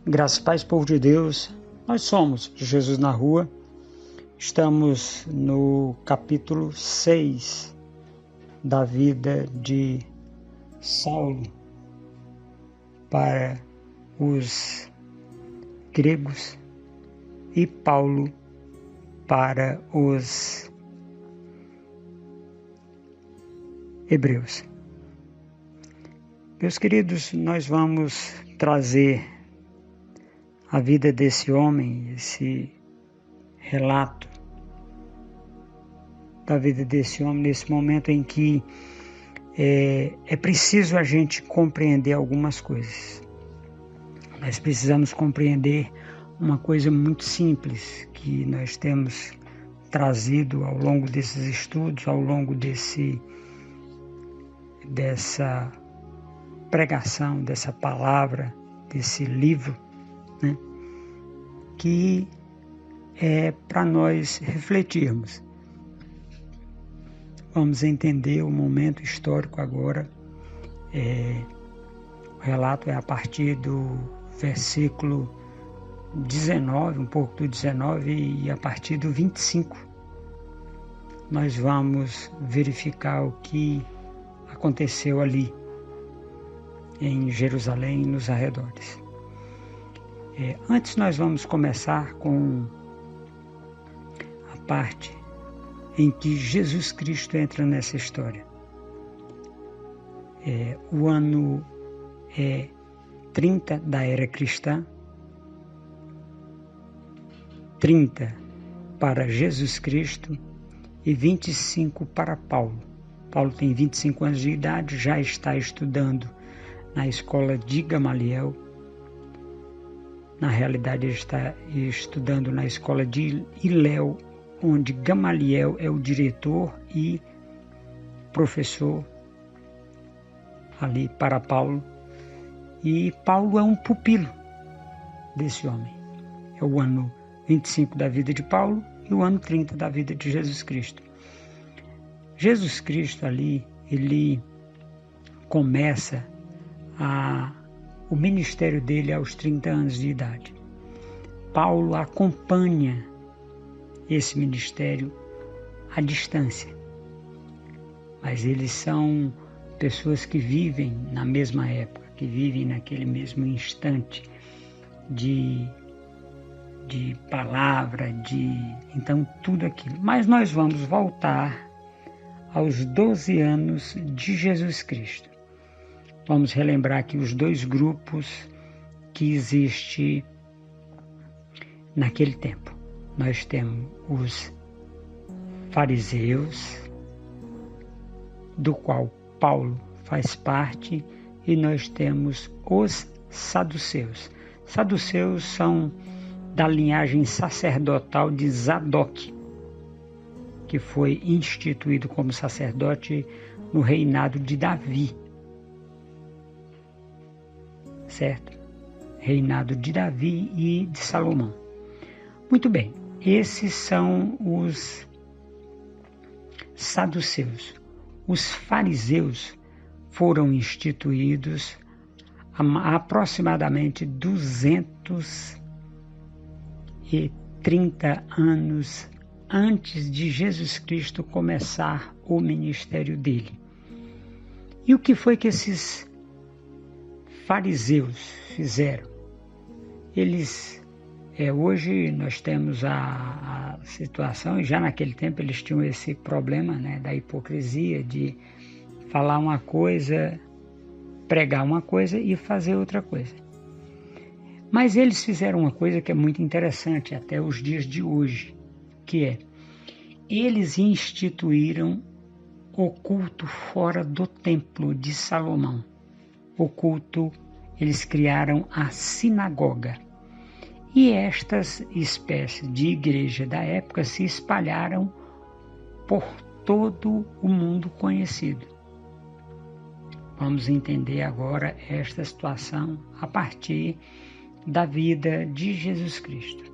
Graças, paz, povo de Deus, nós somos Jesus na Rua, estamos no capítulo 6 da vida de Saulo para os gregos e Paulo para os hebreus. Meus queridos, nós vamos trazer a vida desse homem, esse relato da vida desse homem, nesse momento em que é preciso a gente compreender algumas coisas. Nós precisamos compreender uma coisa muito simples que nós temos trazido ao longo desses estudos, ao longo dessa pregação, dessa palavra, desse livro, né? Que é para nós refletirmos. Vamos entender o momento histórico agora. O relato é a partir do versículo 19, um pouco do 19 e a partir do 25. Nós vamos verificar o que aconteceu ali em Jerusalém e nos arredores. Antes nós vamos começar com a parte em que Jesus Cristo entra nessa história. O ano é 30 da era cristã, 30 para Jesus Cristo e 25 para Paulo. Paulo tem 25 anos de idade, já está estudando na escola de Gamaliel. Na realidade, ele está estudando na escola de Hilel, onde Gamaliel é o diretor e professor ali para Paulo. E Paulo é um pupilo desse homem. É o ano 25 da vida de Paulo e o ano 30 da vida de Jesus Cristo. Jesus Cristo ali, ele começa o ministério dele aos 30 anos de idade. Paulo acompanha esse ministério à distância, mas eles são pessoas que vivem na mesma época, que vivem naquele mesmo instante de palavra, então tudo aquilo. Mas nós vamos voltar aos 12 anos de Jesus Cristo. Vamos relembrar aqui os dois grupos que existem naquele tempo. Nós temos os fariseus, do qual Paulo faz parte, e nós temos os saduceus. Saduceus são da linhagem sacerdotal de Zadok, que foi instituído como sacerdote no reinado de Davi. Certo? Reinado de Davi e de Salomão. Muito bem, esses são os saduceus. Os fariseus foram instituídos há aproximadamente 230 anos antes de Jesus Cristo começar o ministério dele. E o que foi que esses fariseus fizeram? Eles, hoje nós temos a situação, e já naquele tempo eles tinham esse problema, né, da hipocrisia, de falar uma coisa, pregar uma coisa e fazer outra coisa. Mas eles fizeram uma coisa que é muito interessante até os dias de hoje, que é, eles instituíram o culto fora do templo de Salomão. O culto, eles criaram a sinagoga. E estas espécies de igreja da época se espalharam por todo o mundo conhecido. Vamos entender agora esta situação a partir da vida de Jesus Cristo.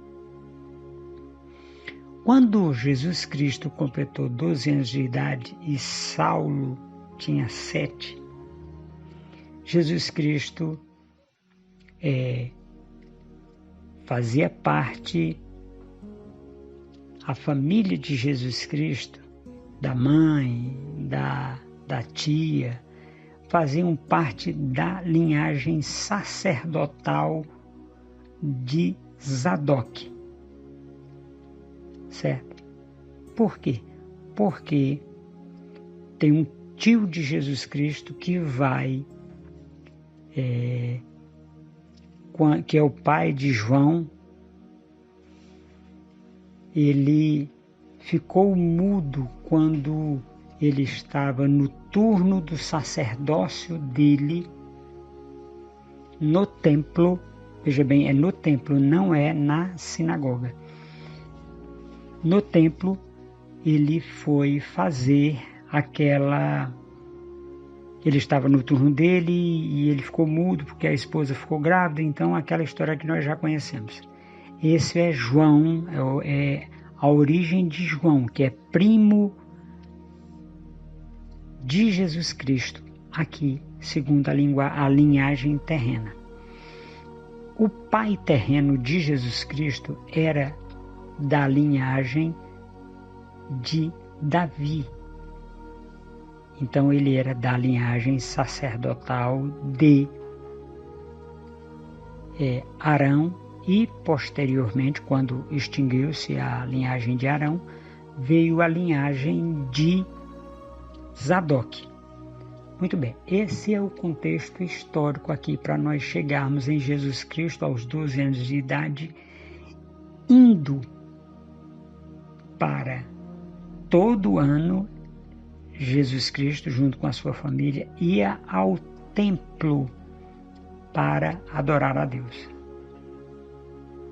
Quando Jesus Cristo completou 12 anos de idade e Saulo tinha 7, Jesus Cristo fazia parte a família de Jesus Cristo, da mãe, da tia, faziam parte da linhagem sacerdotal de Zadok. Certo? Por quê? Porque tem um tio de Jesus Cristo que vai, que é o pai de João. Ele ficou mudo quando ele estava no turno do sacerdócio dele no templo. Veja bem, é no templo, não é na sinagoga. No templo, ele foi fazer ele estava no turno dele e ele ficou mudo porque a esposa ficou grávida, então aquela história que nós já conhecemos. Esse é João, é a origem de João, que é primo de Jesus Cristo, aqui, segundo a linhagem terrena. O pai terreno de Jesus Cristo era da linhagem de Davi. Então ele era da linhagem sacerdotal de Arão e posteriormente, quando extinguiu-se a linhagem de Arão, veio a linhagem de Zadok. Muito bem, esse é o contexto histórico aqui para nós chegarmos em Jesus Cristo aos 12 anos de idade, indo para todo ano. Jesus Cristo, junto com a sua família, ia ao templo para adorar a Deus.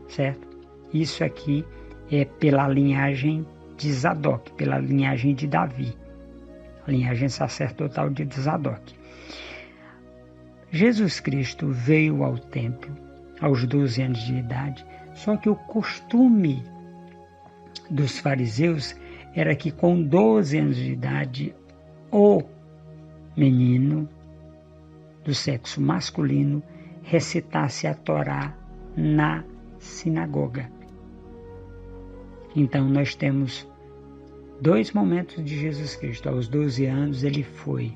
Certo? Isso aqui é pela linhagem de Zadok, pela linhagem de Davi, a linhagem sacerdotal de Zadok. Jesus Cristo veio ao templo aos 12 anos de idade, só que o costume dos fariseus era que com 12 anos de idade o menino do sexo masculino recitasse a Torá na sinagoga. Então nós temos dois momentos de Jesus Cristo. Aos 12 anos ele foi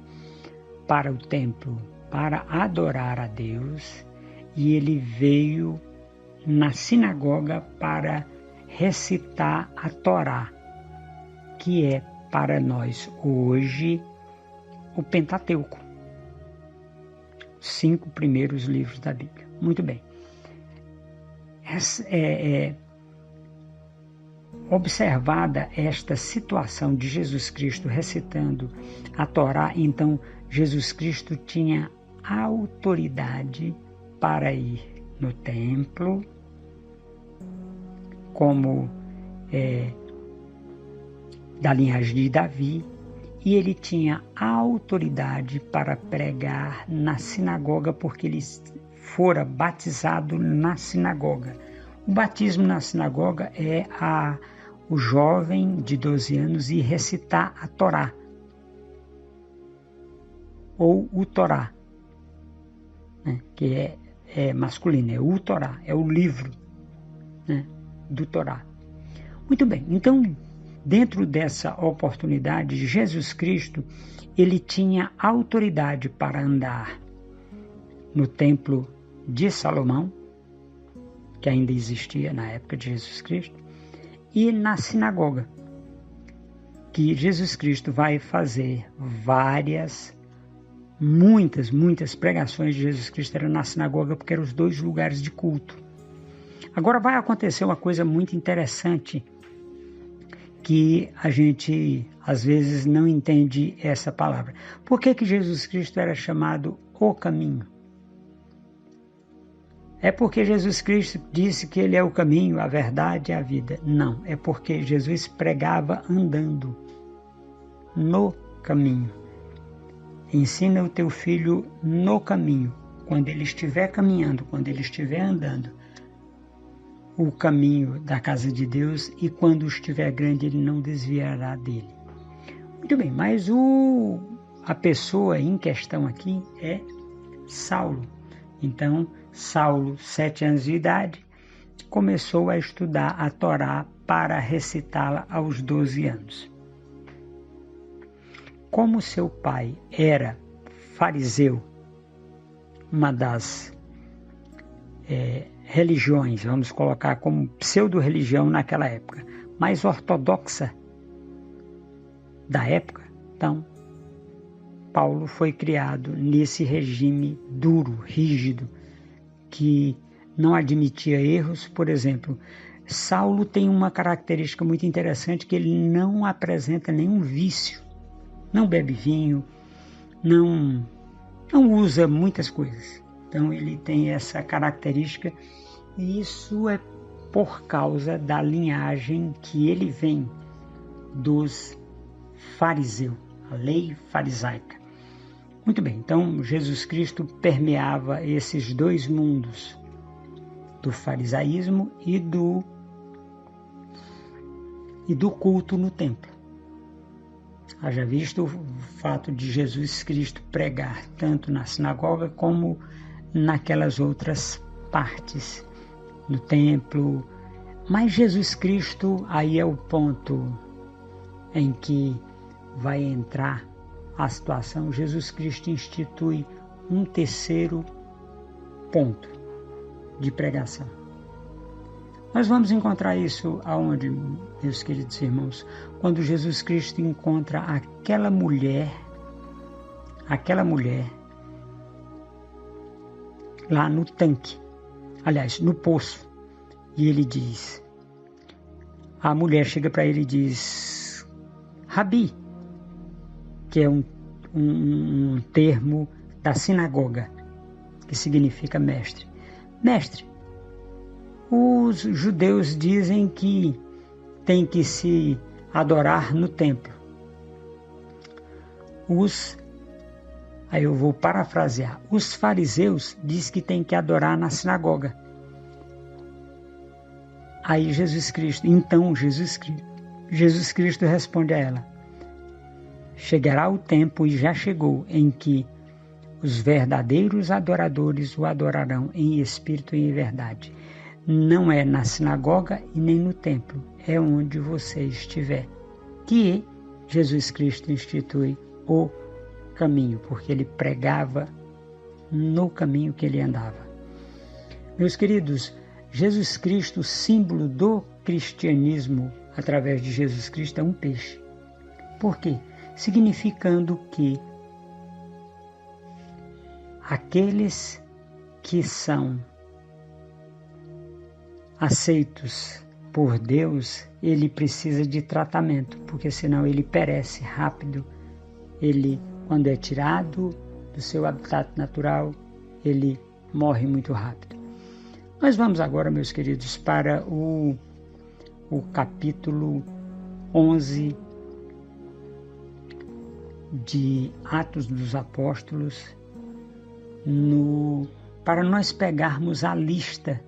para o templo para adorar a Deus e ele veio na sinagoga para recitar a Torá, que é para nós hoje o Pentateuco, 5 primeiros livros da Bíblia. Muito bem. Observada esta situação de Jesus Cristo recitando a Torá, então Jesus Cristo tinha autoridade para ir no templo, como da linhagem de Davi, e ele tinha autoridade para pregar na sinagoga, porque ele fora batizado na sinagoga. O batismo na sinagoga é o jovem de 12 anos ir recitar a Torá, ou o Torá, né, que é masculino, é o Torá, é o livro, né, do Torá. Muito bem, então, dentro dessa oportunidade, Jesus Cristo, ele tinha autoridade para andar no templo de Salomão, que ainda existia na época de Jesus Cristo, e na sinagoga, que Jesus Cristo vai fazer muitas pregações de Jesus Cristo eram na sinagoga, porque eram os dois lugares de culto. Agora vai acontecer uma coisa muito interessante, que a gente às vezes não entende essa palavra. Por que Jesus Cristo era chamado o caminho? É porque Jesus Cristo disse que ele é o caminho, a verdade e a vida? Não, é porque Jesus pregava andando no caminho. Ensina o teu filho no caminho, quando ele estiver caminhando, quando ele estiver andando, o caminho da casa de Deus, e quando estiver grande ele não desviará dele. Muito bem, mas a pessoa em questão aqui é Saulo. Então, Saulo, 7 anos de idade, começou a estudar a Torá para recitá-la aos 12 anos. Como seu pai era fariseu, uma das religiões, vamos colocar como pseudo-religião naquela época, mais ortodoxa da época, então Paulo foi criado nesse regime duro, rígido, que não admitia erros. Por exemplo, Saulo tem uma característica muito interessante, que ele não apresenta nenhum vício, não bebe vinho, não usa muitas coisas. Então ele tem essa característica, e isso é por causa da linhagem que ele vem dos fariseus, a lei farisaica. Muito bem, então Jesus Cristo permeava esses dois mundos, do farisaísmo e do culto no templo. Haja visto o fato de Jesus Cristo pregar tanto na sinagoga como naquelas outras partes, no templo. Mas Jesus Cristo, aí é o ponto em que vai entrar a situação. Jesus Cristo institui um terceiro ponto de pregação. Nós vamos encontrar isso aonde, meus queridos irmãos? Quando Jesus Cristo encontra aquela mulher lá no tanque, aliás, no poço, e ele diz, a mulher chega para ele e diz, Rabi, que é um termo da sinagoga, que significa mestre. Mestre, os judeus dizem que tem que se adorar no templo. Aí eu vou parafrasear. Os fariseus dizem que tem que adorar na sinagoga. Aí Jesus Cristo responde a ela, chegará o tempo, e já chegou, em que os verdadeiros adoradores o adorarão em espírito e em verdade. Não é na sinagoga e nem no templo, é onde você estiver, que Jesus Cristo institui o caminho, porque ele pregava no caminho que ele andava. Meus queridos, Jesus Cristo, símbolo do cristianismo, através de Jesus Cristo, é um peixe. Por quê? Significando que aqueles que são aceitos por Deus, ele precisa de tratamento, porque senão ele perece rápido. Ele, quando é tirado do seu habitat natural, ele morre muito rápido. Nós vamos agora, meus queridos, para o capítulo 11 de Atos dos Apóstolos, para nós pegarmos a lista,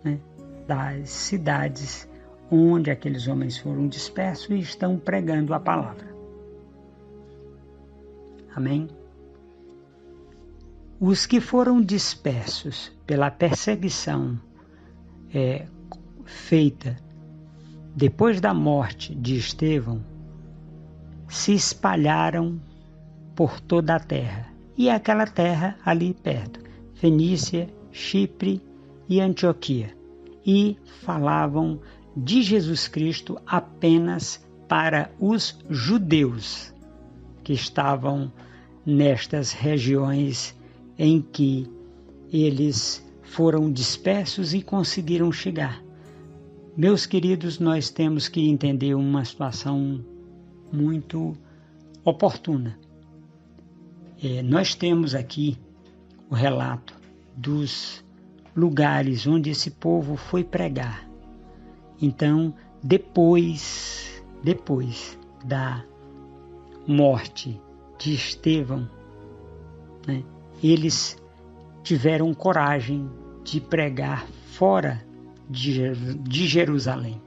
né, das cidades onde aqueles homens foram dispersos e estão pregando a palavra. Amém? Os que foram dispersos pela perseguição feita depois da morte de Estevão se espalharam por toda a terra. E aquela terra ali perto, Fenícia, Chipre e Antioquia. E falavam de Jesus Cristo apenas para os judeus que estavam nestas regiões em que eles foram dispersos e conseguiram chegar. Meus queridos, nós temos que entender uma situação muito oportuna. Nós temos aqui o relato dos lugares onde esse povo foi pregar. Então, depois da morte de Estevão, né, eles tiveram coragem de pregar fora de Jerusalém.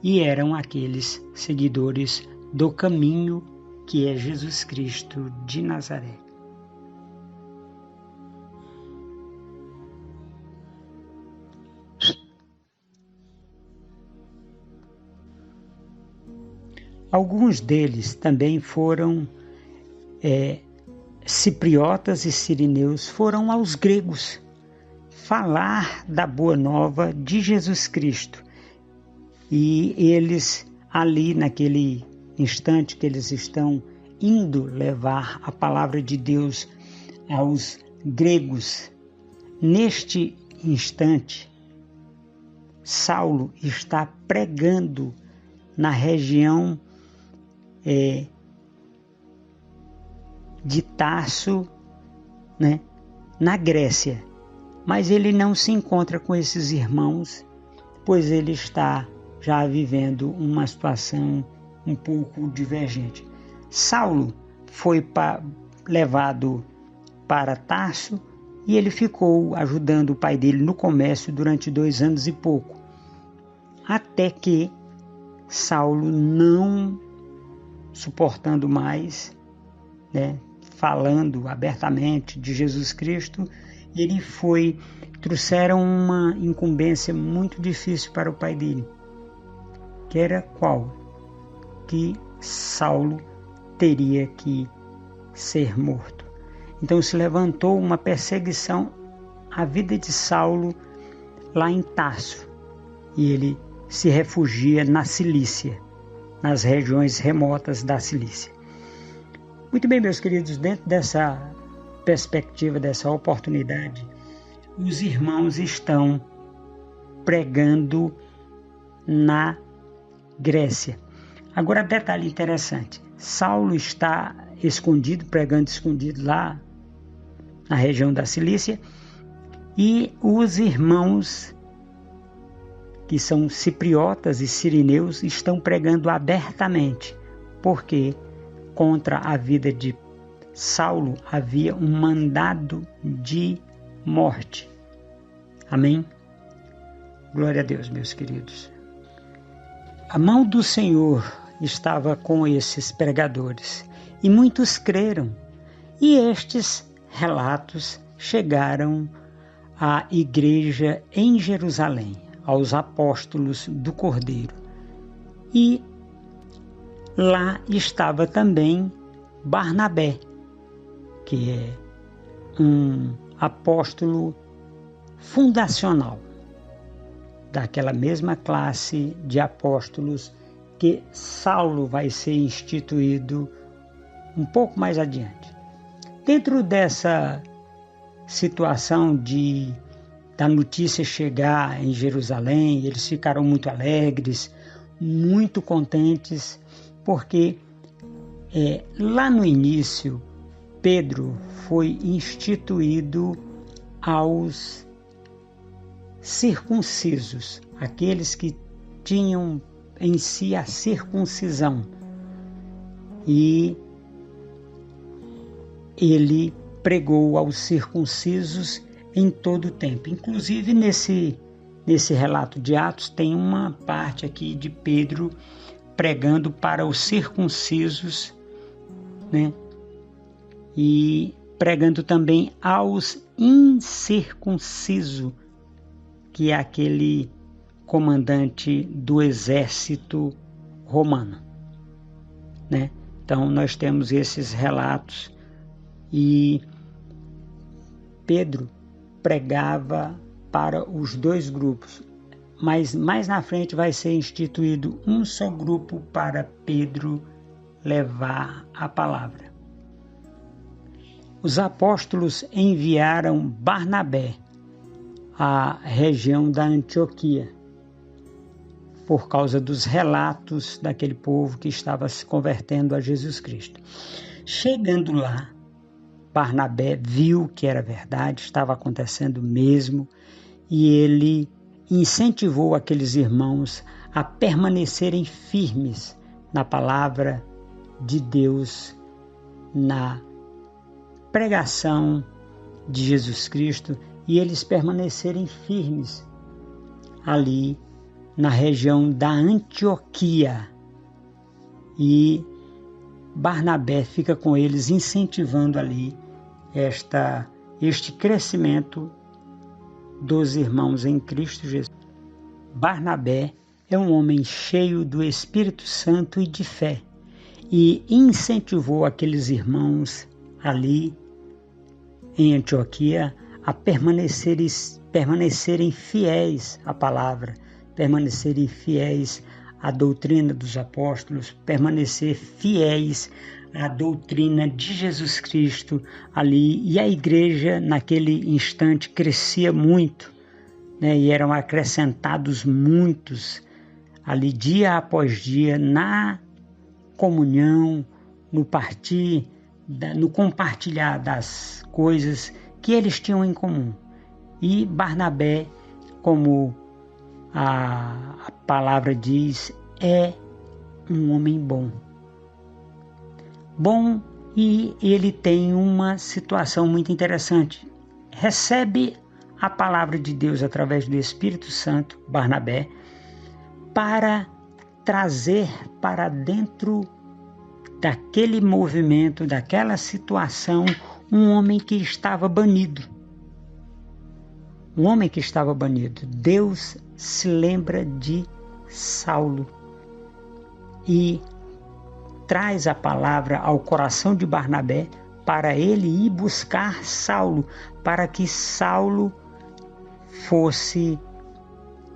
E eram aqueles seguidores do caminho que é Jesus Cristo de Nazaré. Alguns deles também foram cipriotas e sirineus, foram aos gregos falar da boa nova de Jesus Cristo. E eles, ali naquele instante que eles estão indo levar a palavra de Deus aos gregos, neste instante, Saulo está pregando na região de Tarso, né, na Grécia. Mas ele não se encontra com esses irmãos, pois ele está já vivendo uma situação um pouco divergente. Saulo foi levado para Tarso e ele ficou ajudando o pai dele no comércio durante 2 anos e pouco, até que Saulo, não suportando mais, né, falando abertamente de Jesus Cristo, trouxeram uma incumbência muito difícil para o pai dele, que era qual? Que Saulo teria que ser morto. Então se levantou uma perseguição à vida de Saulo lá em Tarso, e ele se refugia na Cilícia, nas regiões remotas da Cilícia. Muito bem, meus queridos, dentro dessa perspectiva, dessa oportunidade, os irmãos estão pregando na Grécia. Agora, detalhe interessante, Saulo está escondido, pregando escondido lá na região da Cilícia, e os irmãos que são cipriotas e sirineus estão pregando abertamente, porque contra a vida de Saulo havia um mandado de morte. Amém? Glória a Deus, meus queridos. A mão do Senhor estava com esses pregadores e muitos creram, e estes relatos chegaram à igreja em Jerusalém, aos apóstolos do Cordeiro. E lá estava também Barnabé, que é um apóstolo fundacional daquela mesma classe de apóstolos que Saulo vai ser instituído um pouco mais adiante. Dentro dessa situação da notícia chegar em Jerusalém, eles ficaram muito alegres, muito contentes, porque lá no início, Pedro foi instituído aos circuncisos, aqueles que tinham em si a circuncisão. E ele pregou aos circuncisos em todo o tempo. Inclusive, nesse relato de Atos, tem uma parte aqui de Pedro pregando para os circuncisos, né? E pregando também aos incircuncisos, que é aquele comandante do exército romano, né? Então nós temos esses relatos, e Pedro pregava para os dois grupos, mas mais na frente vai ser instituído um só grupo para Pedro levar a palavra. Os apóstolos enviaram Barnabé à região da Antioquia, por causa dos relatos daquele povo que estava se convertendo a Jesus Cristo. Chegando lá, Barnabé viu que era verdade, estava acontecendo mesmo, e ele incentivou aqueles irmãos a permanecerem firmes na palavra de Deus, na pregação de Jesus Cristo, e eles permanecerem firmes ali na região da Antioquia. E Barnabé fica com eles, incentivando ali este crescimento dos irmãos em Cristo Jesus. Barnabé é um homem cheio do Espírito Santo e de fé. e incentivou aqueles irmãos ali em Antioquia a permanecerem fiéis à palavra, permanecerem fiéis à doutrina dos apóstolos, permanecer fiéis à doutrina de Jesus Cristo ali. E a igreja, naquele instante, crescia muito, né? E eram acrescentados muitos ali, dia após dia, na comunhão, no partir, no compartilhar das coisas que eles tinham em comum. E Barnabé, como a palavra diz, é um homem bom. Bom, e ele tem uma situação muito interessante. Recebe a palavra de Deus através do Espírito Santo, Barnabé, para trazer para dentro daquele movimento, daquela situação, um homem que estava banido. Um homem que estava banido. Deus se lembra de Saulo e traz a palavra ao coração de Barnabé para ele ir buscar Saulo, para que Saulo fosse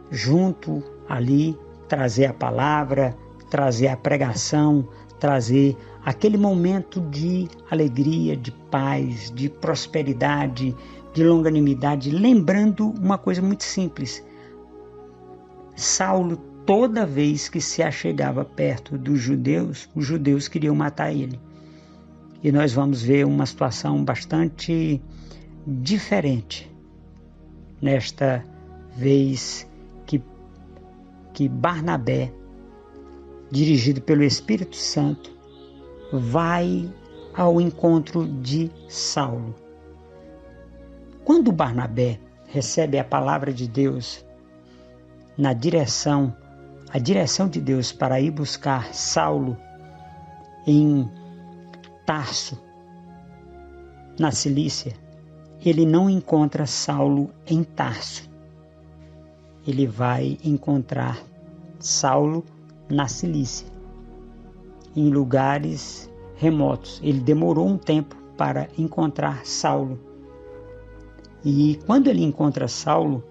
junto ali, trazer a palavra, trazer a pregação, trazer aquele momento de alegria, de paz, de prosperidade, de longanimidade, lembrando uma coisa muito simples. Saulo, toda vez que se achegava perto dos judeus, os judeus queriam matar ele. E nós vamos ver uma situação bastante diferente nesta vez que Barnabé, dirigido pelo Espírito Santo, vai ao encontro de Saulo. Quando Barnabé recebe a palavra de Deus a direção de Deus para ir buscar Saulo em Tarso, na Cilícia, ele não encontra Saulo em Tarso. Ele vai encontrar Saulo na Cilícia, em lugares remotos. Ele demorou um tempo para encontrar Saulo. E quando ele encontra Saulo,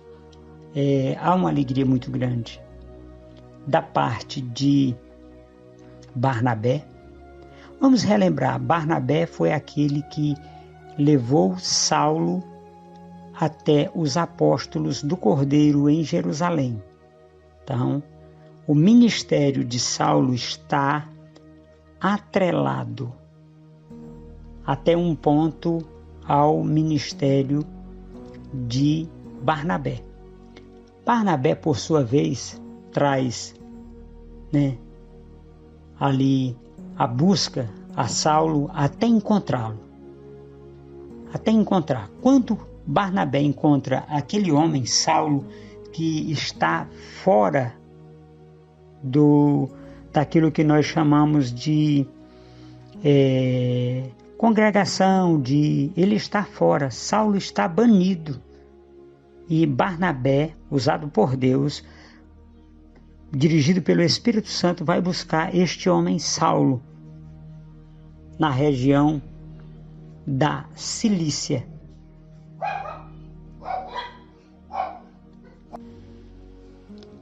há uma alegria muito grande. Da parte de Barnabé, vamos relembrar, Barnabé foi aquele que levou Saulo até os apóstolos do Cordeiro em Jerusalém. Então, o ministério de Saulo está atrelado até um ponto ao ministério de Barnabé. Barnabé, por sua vez, traz, ali a busca a Saulo até encontrá-lo. Até encontrar. Quando Barnabé encontra aquele homem, Saulo, que está fora daquilo que nós chamamos de congregação, ele está fora, Saulo está banido. E Barnabé, usado por Deus, dirigido pelo Espírito Santo, vai buscar este homem Saulo na região da Cilícia.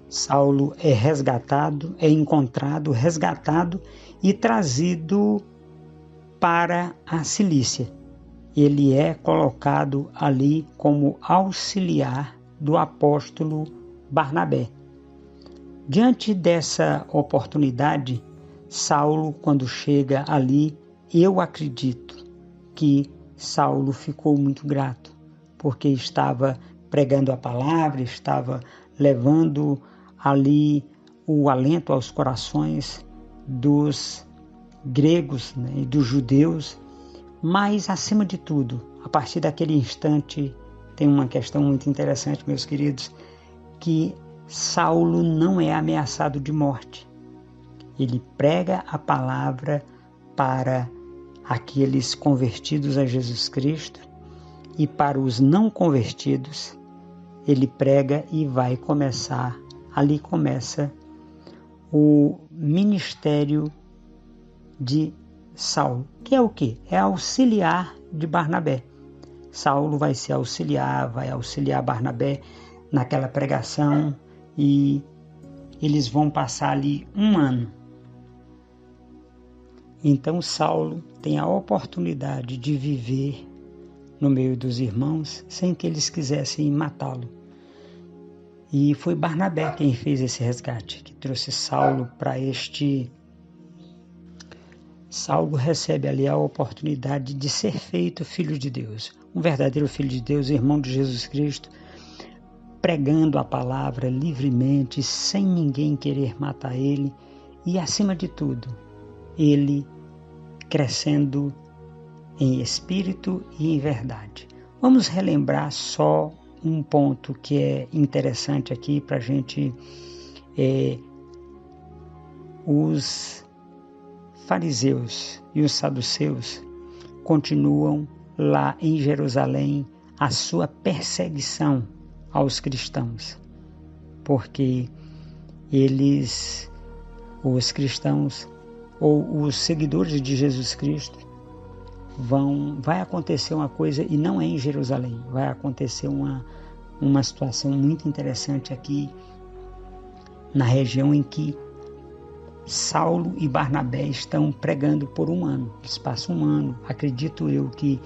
Saulo é encontrado, resgatado e trazido para a Cilícia. Ele é colocado ali como auxiliar do apóstolo Barnabé. Diante dessa oportunidade, Saulo, quando chega ali, eu acredito que Saulo ficou muito grato, porque estava pregando a palavra, estava levando ali o alento aos corações dos gregos, e dos judeus. Mas, acima de tudo, a partir daquele instante, tem uma questão muito interessante, meus queridos, que Saulo não é ameaçado de morte. Ele prega a palavra para aqueles convertidos a Jesus Cristo e para os não convertidos, ele prega e vai começar, ali começa o ministério de Saulo, que é o quê? É auxiliar de Barnabé. Saulo vai auxiliar Barnabé naquela pregação e eles vão passar ali 1 ano. Então Saulo tem a oportunidade de viver no meio dos irmãos sem que eles quisessem matá-lo. E foi Barnabé quem fez esse resgate, que trouxe Saulo para este... Saulo recebe ali a oportunidade de ser feito filho de Deus, um verdadeiro filho de Deus, irmão de Jesus Cristo, pregando a palavra livremente, sem ninguém querer matar ele, e acima de tudo, ele crescendo em espírito e em verdade. Vamos relembrar só um ponto que é interessante aqui para a gente. Os fariseus e os saduceus continuam lá em Jerusalém a sua perseguição aos cristãos, porque os cristãos ou os seguidores de Jesus Cristo, vai acontecer uma coisa, e não é em Jerusalém, vai acontecer uma situação muito interessante aqui na região em que Saulo e Barnabé estão pregando por 1 ano. Eles passam 1 ano. Acredito eu que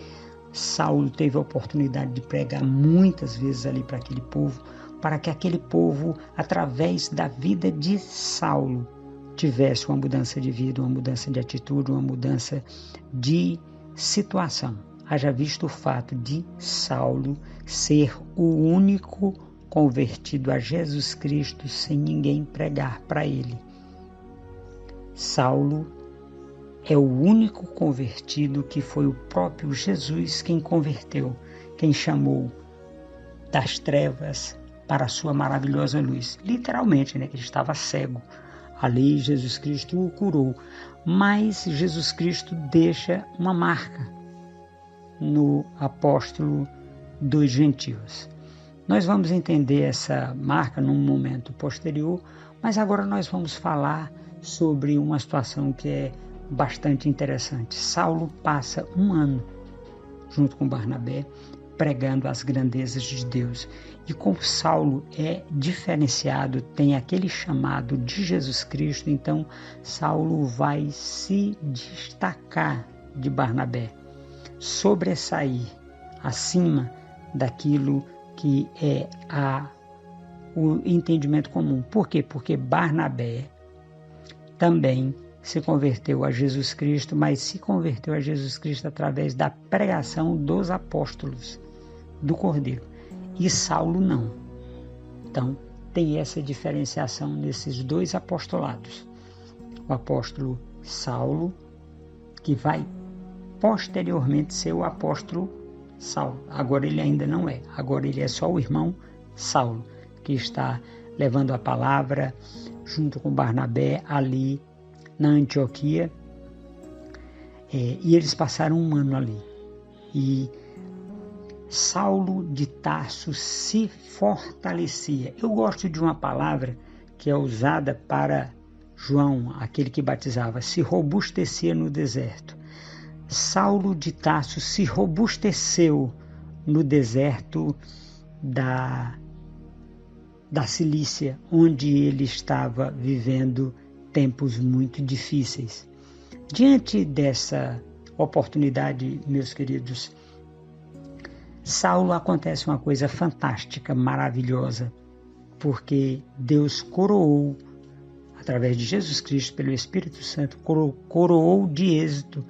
Saulo teve a oportunidade de pregar muitas vezes ali para aquele povo, para que aquele povo, através da vida de Saulo, tivesse uma mudança de vida, uma mudança de atitude, uma mudança de situação. Haja visto o fato de Saulo ser o único convertido a Jesus Cristo sem ninguém pregar para ele. Saulo é o único convertido que foi o próprio Jesus quem converteu, quem chamou das trevas para a sua maravilhosa luz. Literalmente, que ele estava cego. Ali Jesus Cristo o curou, mas Jesus Cristo deixa uma marca no apóstolo dos gentios. Nós vamos entender essa marca num momento posterior, mas agora nós vamos falar sobre uma situação que é bastante interessante. Saulo passa 1 ano junto com Barnabé pregando as grandezas de Deus. E como Saulo é diferenciado, tem aquele chamado de Jesus Cristo, então Saulo vai se destacar de Barnabé, sobressair acima daquilo que é o entendimento comum. Por quê? Porque Barnabé também se converteu a Jesus Cristo, mas se converteu a Jesus Cristo através da pregação dos apóstolos do Cordeiro. E Saulo não. Então, tem essa diferenciação nesses 2 apostolados. O apóstolo Saulo, que vai posteriormente ser o apóstolo Saulo. Agora ele ainda não é. Agora ele é só o irmão Saulo, que está levando a palavra junto com Barnabé ali na Antioquia. E eles passaram 1 ano ali. E Saulo de Tarso se fortalecia. Eu gosto de uma palavra que é usada para João, aquele que batizava, se robustecia no deserto. Saulo de Tarso se robusteceu no deserto da Cilícia, onde ele estava vivendo tempos muito difíceis. Diante dessa oportunidade, meus queridos, Saulo acontece uma coisa fantástica, maravilhosa, porque Deus coroou, através de Jesus Cristo, pelo Espírito Santo, coroou de êxito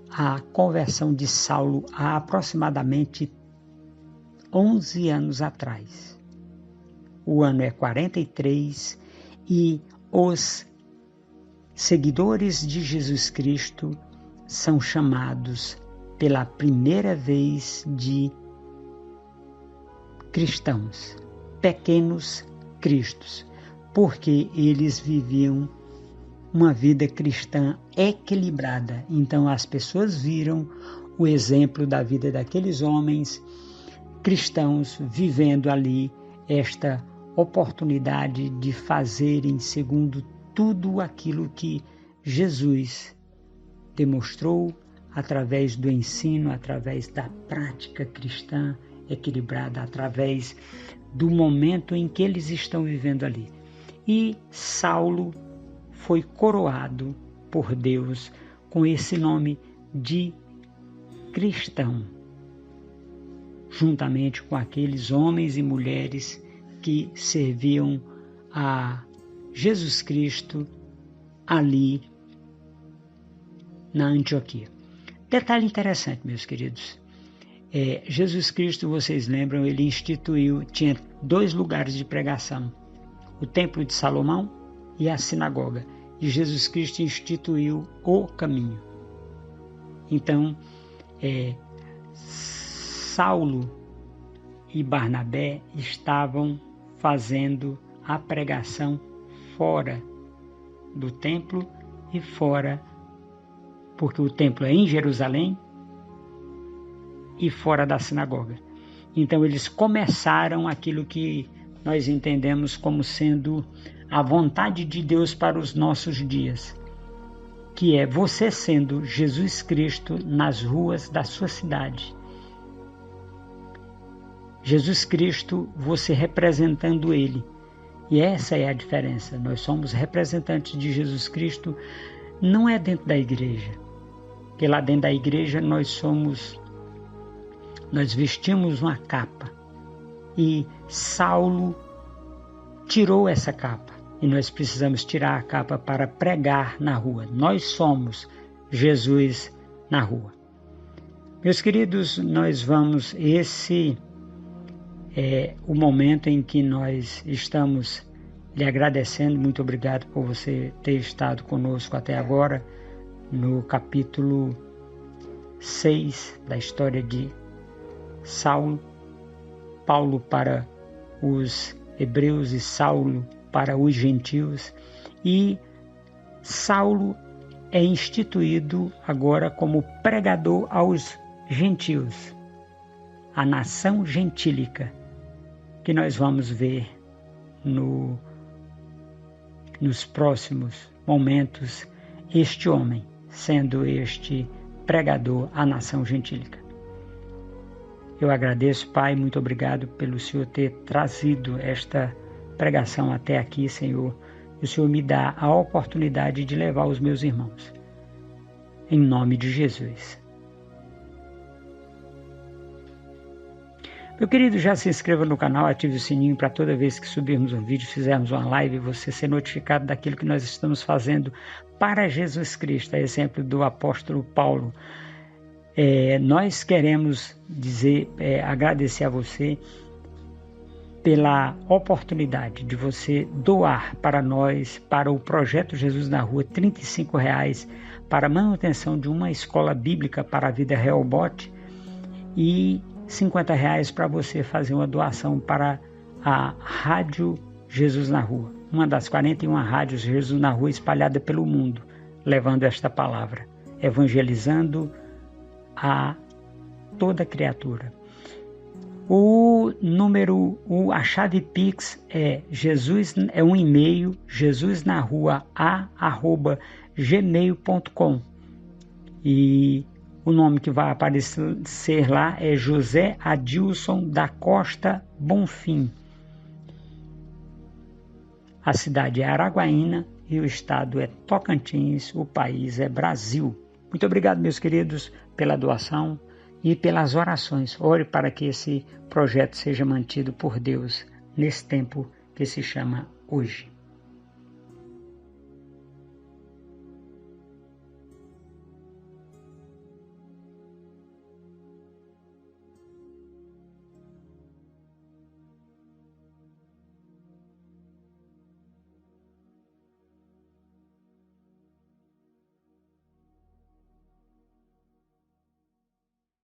a conversão de Saulo há aproximadamente 11 anos atrás. O ano é 43 e os seguidores de Jesus Cristo são chamados pela primeira vez de cristãos, pequenos cristos, porque eles viviam uma vida cristã equilibrada. Então as pessoas viram o exemplo da vida daqueles homens cristãos vivendo ali esta oportunidade de fazerem segundo tudo aquilo que Jesus demonstrou através do ensino, através da prática cristã equilibrada, através do momento em que eles estão vivendo ali. E Saulo foi coroado por Deus com esse nome de cristão, juntamente com aqueles homens e mulheres que serviam a Jesus Cristo ali na Antioquia. Detalhe interessante, meus queridos. Jesus Cristo, vocês lembram, ele instituiu, tinha 2 lugares de pregação, o Templo de Salomão e a sinagoga. E Jesus Cristo instituiu o caminho. Então, Saulo e Barnabé estavam fazendo a pregação fora do templo e fora, porque o templo é em Jerusalém, e fora da sinagoga. Então eles começaram aquilo que nós entendemos como sendo a vontade de Deus para os nossos dias, que é você sendo Jesus Cristo nas ruas da sua cidade. Jesus Cristo, você representando Ele. E essa é a diferença. Nós somos representantes de Jesus Cristo, não é dentro da igreja. Porque lá dentro da igreja nós vestimos uma capa. E Saulo tirou essa capa. E nós precisamos tirar a capa para pregar na rua. Nós somos Jesus na rua. Meus queridos, nós vamos... Esse é o momento em que nós estamos lhe agradecendo. Muito obrigado por você ter estado conosco até agora no capítulo 6 da história de Saulo. Paulo para os hebreus e Saulo para os gentios. E Saulo é instituído agora como pregador aos gentios, a nação gentílica, que nós vamos ver nos próximos momentos este homem sendo este pregador à nação gentílica. Eu agradeço, Pai, muito obrigado pelo Senhor ter trazido esta pregação até aqui, Senhor. E o Senhor me dá a oportunidade de levar os meus irmãos. Em nome de Jesus. Meu querido, já se inscreva no canal, ative o sininho para toda vez que subirmos um vídeo, fizermos uma live, você ser notificado daquilo que nós estamos fazendo para Jesus Cristo, a exemplo do apóstolo Paulo. Nós queremos agradecer a você pela oportunidade de você doar para nós, para o Projeto Jesus na Rua, R$ 35,00 para a manutenção de uma escola bíblica para a vida Rehoboth e R$ 50,00 para você fazer uma doação para a Rádio Jesus na Rua, uma das 41 rádios Jesus na Rua espalhada pelo mundo, levando esta palavra, evangelizando a toda criatura. A chave Pix é um e-mail, jesusnarua@gmail.com, e o nome que vai aparecer lá é José Adilson da Costa Bonfim. A cidade é Araguaína e o estado é Tocantins, o país é Brasil. Muito obrigado, meus queridos, pela doação e pelas orações. Ore para que esse projeto seja mantido por Deus nesse tempo que se chama hoje.